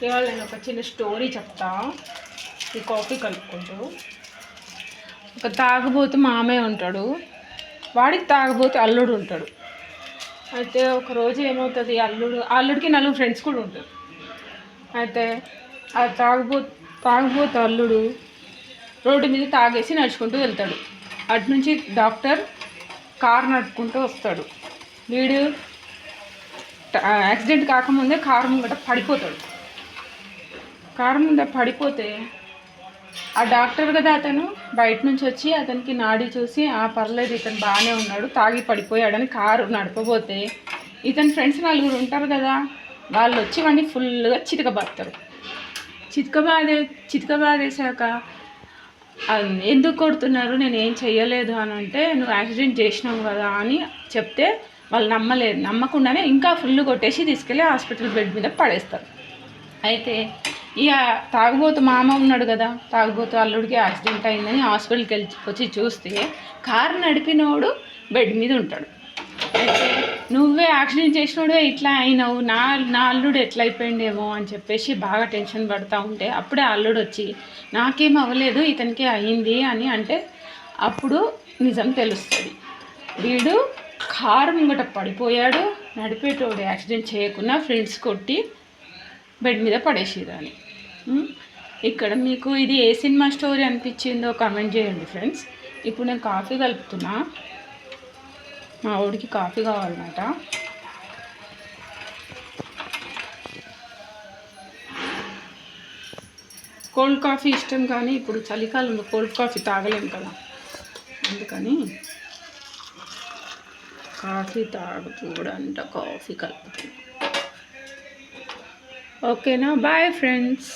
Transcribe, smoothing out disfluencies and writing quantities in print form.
ఇవాళ నేను ఒక చిన్న స్టోరీ చెప్తా. ఈ కాఫీ కలుపుకుంటూ ఒక తాగుబోతు మామయ్య ఉంటాడు, వాడికి తాగుబోతు అల్లుడు ఉంటాడు. అయితే ఒకరోజు ఏమవుతుంది, అల్లుడికి 4 ఫ్రెండ్స్ కూడా ఉంటారు. అయితే ఆ తాగుబోతు అల్లుడు రోడ్డు మీద తాగేసి నడుచుకుంటూ వెళ్తాడు. అటు నుంచి డాక్టర్ కారు నడుపుకుంటూ వస్తాడు. వీడు యాక్సిడెంట్ కాకముందే కారు ముంగట పడిపోతాడు. కారు ముంద పడిపోతే ఆ డాక్టర్ కదా అతను బయట నుంచి వచ్చి అతనికి నాడి చూసి పర్లేదు ఇతను బాగానే ఉన్నాడు, తాగి పడిపోయాడని కారు నడపబోతే ఇతని ఫ్రెండ్స్ 4 ఉంటారు కదా, వాళ్ళు వచ్చి వాడిని ఫుల్గా చితకబాదుతారు. చితకబాదేశాక ఎందుకు కొడుతున్నారు, నేను ఏం చెయ్యలేదు అని అంటే, నువ్వు యాక్సిడెంట్ చేసినావు కదా అని చెప్తే వాళ్ళు నమ్మకుండానే ఇంకా ఫుల్ కొట్టేసి తీసుకెళ్ళి హాస్పిటల్ బెడ్ మీద పడేస్తారు. అయితే ఇక తాగుబోతు మామ ఉన్నాడు కదా, తాగుబోతు అల్లుడికి యాక్సిడెంట్ అయిందని హాస్పిటల్కి వచ్చి చూస్తే కారు నడిపినోడు బెడ్ మీద ఉంటాడు. అయితే నువ్వే యాక్సిడెంట్ చేసినోడే ఇట్లా అయినావు, నా అల్లుడు ఎట్లా అయిపోయిండేమో అని చెప్పేసి బాగా టెన్షన్ పడుతూ ఉంటే అప్పుడే అల్లుడు వచ్చి నాకేం అవ్వలేదు ఇతనికి అయ్యింది అని అంటే అప్పుడు నిజం తెలుస్తుంది. వీడు కారు ముంగట పడిపోయాడు, నడిపేటోడు యాక్సిడెంట్ చేయకుండా ఫ్రెండ్స్ కొట్టి బెడ్ మీద పడేసేదాన్ని. ఇక్కడ మీకు ఇది ఏ సినిమా స్టోరీ అనిపించిందో కామెంట్ చేయండి ఫ్రెండ్స్. ఇప్పుడు నేను కాఫీ కలుపుతున్నా, మా ఊడికి కాఫీ కావాలన్నమాట. కోల్డ్ కాఫీ ఇష్టం కానీ ఇప్పుడు చలికాలంలో కోల్డ్ కాఫీ తాగలేము కదా, అందుకని కాఫీ తాగుతూ కూడా అంట కాఫీ కలుపుతున్నా. ఓకేనా, బాయ్ ఫ్రెండ్స్.